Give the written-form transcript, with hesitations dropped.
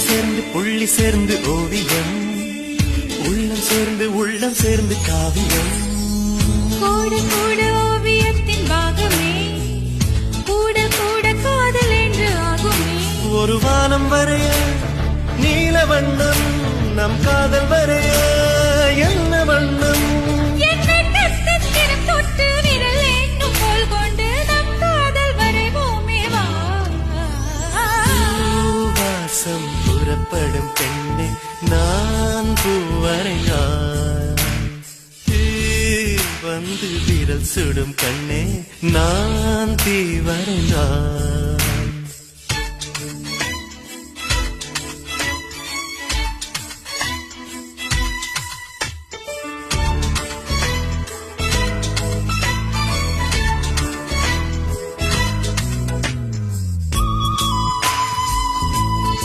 சேர்ந்து புள்ளி சேர்ந்து ஓவியம், உள்ளம் சேர்ந்து காவியம். கூட கூட ஓவியத்தின் பாகமே, கூட கூட காதல் என்று ஆகுமே. ஒரு வானம் வரைய நீல வண்ணம், நம் காதல் வரைய என்ன வண்ணம்? தொட்டு விரல் என்னும் போல் கொண்டு நம் காதல் வரைவோமே வா. வாசம் புறப்படும் பெண்ணே நான் பூவரையான், வந்து விரல் சுடும் கண்ணே நான் தீவரையான்.